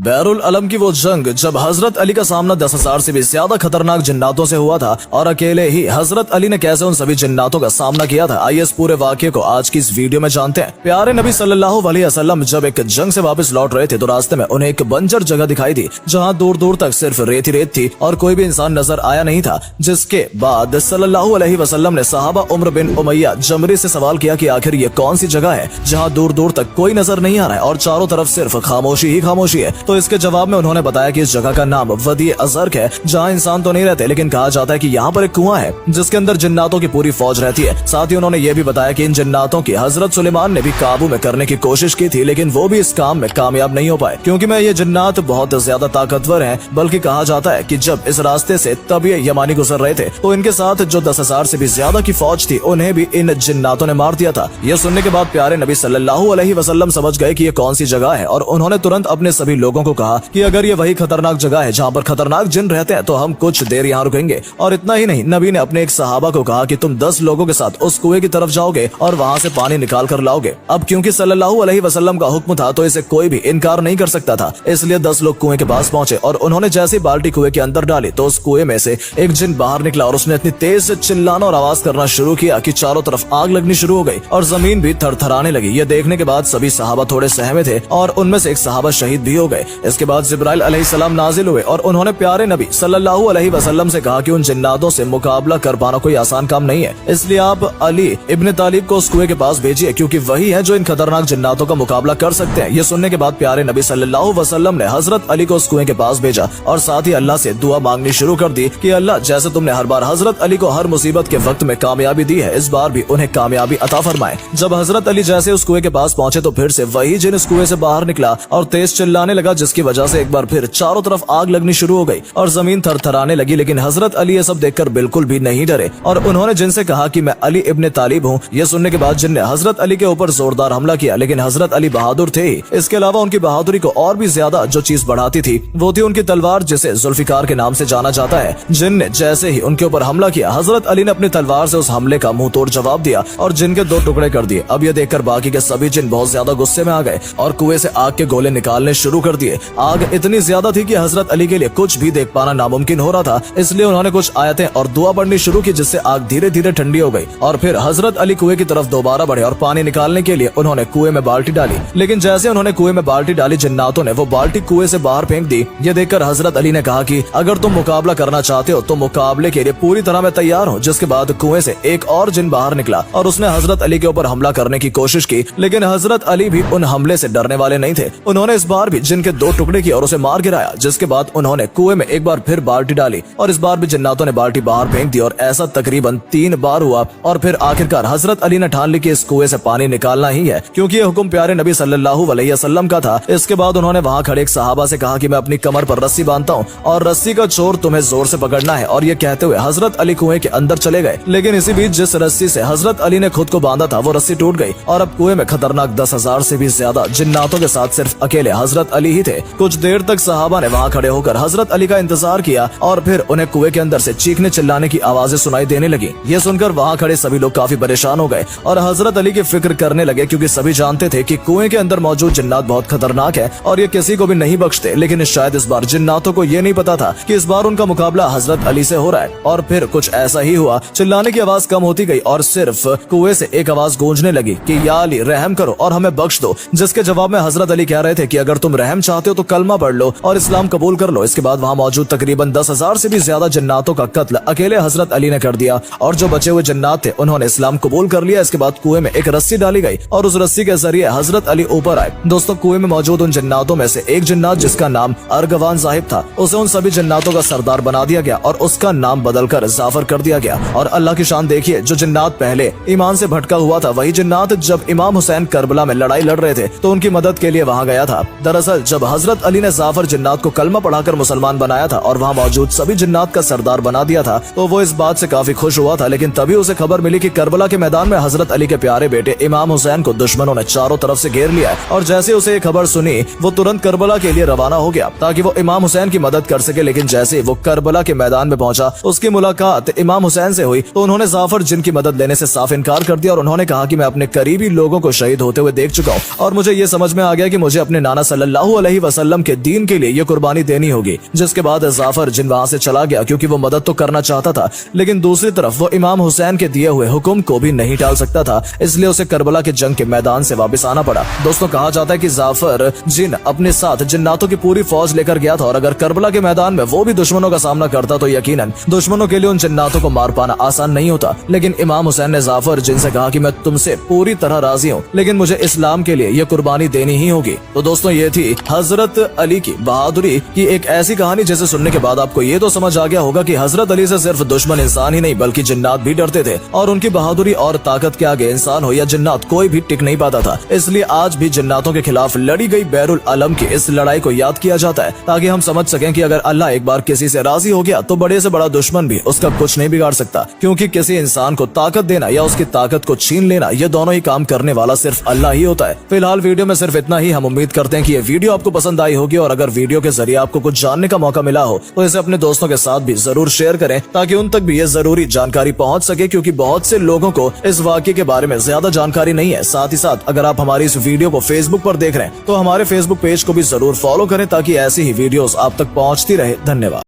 बैरुल अलम की वो जंग जब हजरत अली का सामना 10,000 से भी ज्यादा खतरनाक जिन्नातों से हुआ था और अकेले ही हजरत अली ने कैसे उन सभी जिन्नातों का सामना किया था, आइए इस पूरे वाक्य को आज की इस वीडियो में जानते हैं। प्यारे नबी सल्लल्लाहु अलैहि वसल्लम जब एक जंग से वापस लौट रहे थे तो रास्ते में उन्हें एक बंजर जगह दिखाई दी जहाँ दूर दूर तक सिर्फ रेत ही रेत थी और कोई भी इंसान नजर आया नहीं था। जिसके बाद सल्लल्लाहु अलैहि वसल्लम ने सहाबा उम्र बिन उमैया जमरी से सवाल किया कि आखिर ये कौन सी जगह है जहाँ दूर दूर तक कोई नजर नहीं आ रहा है और चारों तरफ सिर्फ खामोशी ही खामोशी है। तो इसके जवाब में उन्होंने बताया कि इस जगह का नाम वदी अजर्क है जहाँ इंसान तो नहीं रहते, लेकिन कहा जाता है कि यहाँ पर एक कुआं है जिसके अंदर जिन्नातों की पूरी फौज रहती है। साथ ही उन्होंने ये भी बताया कि इन जिन्नातों की हजरत सुलेमान ने भी काबू में करने की कोशिश की थी, लेकिन वो भी इस काम में कामयाब नहीं हो पाए क्योंकि मैं ये जिन्नात बहुत ज्यादा ताकतवर हैं। बल्कि कहा जाता है कि जब इस रास्ते से तबी यमानी गुजर रहे थे तो इनके साथ जो 10,000 से भी ज्यादा की फौज थी उन्हें भी इन जिन्नातों ने मार दिया था। यह सुनने के बाद प्यारे नबी सल्लल्लाहु अलैहि वसल्लम समझ गए कि ये कौन सी जगह है और उन्होंने तुरंत अपने सभी लोगों को कहा कि अगर ये वही खतरनाक जगह है जहाँ पर खतरनाक जिन रहते हैं तो हम कुछ देर यहाँ रुकेंगे। और इतना ही नहीं, नबी ने अपने एक सहाबा को कहा कि तुम 10 लोगों के साथ उस कुएं की तरफ जाओगे और वहाँ से पानी निकाल कर लाओगे। अब क्योंकि सल्लल्लाहु अलैहि वसल्लम का हुक्म था तो इसे कोई भी इनकार नहीं कर सकता था, इसलिए 10 लोग कुएं के पास पहुंचे और उन्होंने जैसे बाल्टी कुएं के अंदर डाली तो उस कुएं में से एक जिन बाहर निकला और उसने इतनी तेज से चिल्लाना और आवाज करना शुरू किया कि चारों तरफ आग लगनी शुरू हो गई और जमीन भी थरथराने लगी। ये देखने के बाद सभी सहाबा थोड़े सहमे थे और उनमें से एक सहाबा शहीद भी हो गए। इसके बाद जिब्राइल अलैहिस्सलाम नाजिल हुए और उन्होंने प्यारे नबी सल्लल्लाहु अलैहि वसल्लम से कहा कि उन जिन्नातों से मुकाबला कर पाना कोई आसान काम नहीं है, इसलिए आप अली इब्न तालिब को उस कुएं के पास भेजिए क्योंकि वही है जो इन खतरनाक जिन्नातों का मुकाबला कर सकते हैं। ये सुनने के बाद प्यारे नबी सल्लल्लाहु अलैहि वसल्लम ने हजरत अली को उस कुएं के पास भेजा और साथ ही अल्लाह से दुआ मांगनी शुरू कर दी कि अल्लाह जैसे तुमने हर बार हजरत अली को हर मुसीबत के वक्त में कामयाबी दी है, इस बार भी उन्हें कामयाबी अता फरमाए। जब हजरत अली जैसे उस कुएं के पास पहुंचे तो फिर से वही जिन उस कुएं से बाहर निकला और तेज चिल्लाने लगा, जिसकी वजह से एक बार फिर चारों तरफ आग लगनी शुरू हो गई और जमीन थरथराने लगी। लेकिन हजरत अली ये सब देखकर बिल्कुल भी नहीं डरे और उन्होंने जिनसे कहा कि मैं अली इब्न तालिब हूँ। ये सुनने के बाद जिन ने हजरत अली के ऊपर जोरदार हमला किया, लेकिन हजरत अली बहादुर थे ही। इसके अलावा उनकी बहादुरी को और भी ज्यादा जो चीज बढ़ाती थी वो थी उनकी तलवार, जिसे जुल्फिकार के नाम से जाना जाता है। जिन ने जैसे ही उनके ऊपर हमला किया, हजरत अली ने अपनी तलवार से उस हमले का मुंह तोड़ जवाब दिया और जिन के 2 टुकड़े कर दिए। अब ये देखकर बाकी के सभी जिन बहुत ज्यादा गुस्से में आ गए और कुएं से आग के गोले निकालने शुरू कर दिए। आग इतनी ज्यादा थी कि हजरत अली के लिए कुछ भी देख पाना नामुमकिन हो रहा था, इसलिए उन्होंने कुछ आयतें और दुआ पढ़नी शुरू की जिससे आग धीरे धीरे ठंडी हो गई। और फिर हजरत अली कुएं की तरफ दोबारा बढ़े और पानी निकालने के लिए उन्होंने कुएं में बाल्टी डाली, लेकिन जैसे उन्होंने कुएं में बाल्टी डाली जिन्नातों ने वो बाल्टी कुएं से बाहर फेंक दी। ये देखकर हजरत अली ने कहा कि अगर तुम मुकाबला करना चाहते हो तो मुकाबले के लिए पूरी तरह मैं तैयार हूँ। जिसके बाद कुएं से एक और जिन बाहर निकला और उसने हजरत अली के ऊपर हमला करने की कोशिश की, लेकिन हजरत अली भी उन हमले से डरने वाले नहीं थे। उन्होंने इस बार भी जिन के 2 टुकड़े किए और उसे मार गिराया। जिसके बाद उन्होंने कुएं में एक बार फिर बाल्टी डाली और इस बार भी जिन्नातों ने बाल्टी बाहर फेंक दी और ऐसा तकरीबन 3 बार हुआ और फिर आखिरकार हजरत अली ने ठान ली कि इस कुएं से पानी निकालना ही है क्योंकि ये हुक्म प्यारे नबी सल्लल्लाहु अलैहि वसल्लम का था। इसके बाद उन्होंने वहाँ खड़े एक सहाबा से कहा कि मैं अपनी कमर पर रस्सी बांधता हूँ और रस्सी का चोर तुम्हें जोर से पकड़ना है। और ये कहते हुए हजरत अली कुएं के अंदर चले गए, लेकिन इसी बीच जिस रस्सी से हजरत अली ने खुद को बांधा था वो रस्सी टूट गई और अब कुएं में खतरनाक 10,000 से भी ज्यादा जिन्नातों के साथ सिर्फ अकेले हजरत अली ही थे। कुछ देर तक सहाबा ने वहाँ खड़े होकर हजरत अली का इंतजार किया और फिर उन्हें कुएं के अंदर से चीखने चिल्लाने की आवाजें सुनाई देने लगी। ये सुनकर वहाँ खड़े सभी लोग काफी परेशान हो गए और हजरत अली की फिक्र करने लगे क्योंकि सभी जानते थे कि कुएं के अंदर मौजूद जिन्नात बहुत खतरनाक है और ये किसी को भी नहीं बख्शते। लेकिन शायद इस बार जिन्नातों को ये नहीं पता था कि इस बार उनका मुकाबला हजरत अली से हो रहा है। और फिर कुछ ऐसा ही हुआ, चिल्लाने की आवाज कम होती गई और सिर्फ कुएं से एक आवाज गूंजने लगी कि या अली रहम करो और हमें बख्श दो। जिसके जवाब में हजरत अली कह रहे थे कि अगर तुम रहम चाहते हो तो कलमा पढ़ लो और इस्लाम कबूल कर लो। इसके बाद वहाँ मौजूद तकरीबन 10,000 से भी ज्यादा जिन्नातों का कत्ल अकेले हजरत अली ने कर दिया और जो बचे हुए जिन्नात थे उन्होंने इस्लाम कबूल कर लिया। इसके बाद कुएं में एक रस्सी डाली गई और उस रस्सी के जरिए हजरत अली ऊपर आए। दोस्तों, कुएं में मौजूद उन जिन्नातों में से एक जिन्नात जिसका नाम अर्गवान साहिब था, उसे उन सभी जिन्नातों का सरदार बना दिया गया और उसका नाम बदलकर जाफर कर दिया गया। और अल्लाह की शान देखिए, जो जिन्नात पहले ईमान से भटका हुआ था वही जिन्नात जब इमाम हुसैन करबला में लड़ाई लड़ रहे थे तो उनकी मदद के लिए वहाँ गया था। दरअसल जब हजरत अली ने जाफर जिन्नात को कलमा पढ़ाकर मुसलमान बनाया था और वहाँ मौजूद सभी जिन्नात का सरदार बना दिया था तो वो इस बात से काफी खुश हुआ था। लेकिन तभी उसे खबर मिली कि करबला के मैदान में हजरत अली के प्यारे बेटे इमाम हुसैन को दुश्मनों ने चारों तरफ से घेर लिया है। और जैसे उसे ये खबर सुनी वो तुरंत करबला के लिए रवाना हो गया ताकि वो इमाम हुसैन की मदद कर सके। लेकिन जैसे वो करबला के मैदान में पहुंचा, उसकी मुलाकात इमाम हुसैन से हुई तो उन्होंने जाफर जिन की मदद लेने से साफ इनकार कर दिया और उन्होंने कहा कि मैं अपने करीबी लोगों को शहीद होते हुए देख चुका हूँ और मुझे ये समझ में आ गया कि मुझे अपने नाना सल्लल्लाहु अलैहि अलैहि वसल्लम के दीन के लिए ये कुर्बानी देनी होगी। जिसके बाद जाफर जिन वहाँ से चला गया क्योंकि वो मदद तो करना चाहता था, लेकिन दूसरी तरफ वो इमाम हुसैन के दिए हुए हुक्म को भी नहीं टाल सकता था, इसलिए उसे करबला के जंग के मैदान से वापस आना पड़ा। दोस्तों कहा जाता है कि जाफर जिन अपने साथ जिन्नातों की पूरी फौज लेकर गया था और अगर करबला के मैदान में वो भी दुश्मनों का सामना करता तो यकीनन दुश्मनों के लिए उन जिन्नातों को मार पाना आसान नहीं होता। लेकिन इमाम हुसैन ने जाफर जिन से कहा कि मैं तुमसे पूरी तरह राजी हूँ, लेकिन मुझे इस्लाम के लिए ये कुर्बानी देनी ही होगी। तो दोस्तों ये थी हजरत अली की बहादुरी की एक ऐसी कहानी जिसे सुनने के बाद आपको ये तो समझ आ गया होगा कि हजरत अली से सिर्फ दुश्मन इंसान ही नहीं बल्कि जिन्नात भी डरते थे और उनकी बहादुरी और ताकत के आगे इंसान हो या जिन्नात कोई भी टिक नहीं पाता था। इसलिए आज भी जिन्नातों के खिलाफ लड़ी गई बैरुल अलम की इस लड़ाई को याद किया जाता है ताकि हम समझ सकें कि अगर अल्लाह एक बार किसी से राजी हो गया तो बड़े से बड़ा दुश्मन भी उसका कुछ नहीं बिगाड़ सकता, क्योंकि किसी इंसान को ताकत देना या उसकी ताकत को छीन लेना ये दोनों ही काम करने वाला सिर्फ अल्लाह ही होता है। फिलहाल वीडियो में सिर्फ इतना ही। हम उम्मीद करते हैं कि ये वीडियो आपको पसंद आई होगी और अगर वीडियो के जरिए आपको कुछ जानने का मौका मिला हो तो इसे अपने दोस्तों के साथ भी जरूर शेयर करें ताकि उन तक भी ये जरूरी जानकारी पहुंच सके, क्योंकि बहुत से लोगों को इस वाकये के बारे में ज्यादा जानकारी नहीं है। साथ ही साथ अगर आप हमारी इस वीडियो को फेसबुक पर देख रहे हैं तो हमारे फेसबुक पेज को भी जरूर फॉलो करें ताकि ऐसी ही वीडियोस आप तक पहुंचती रहे। धन्यवाद।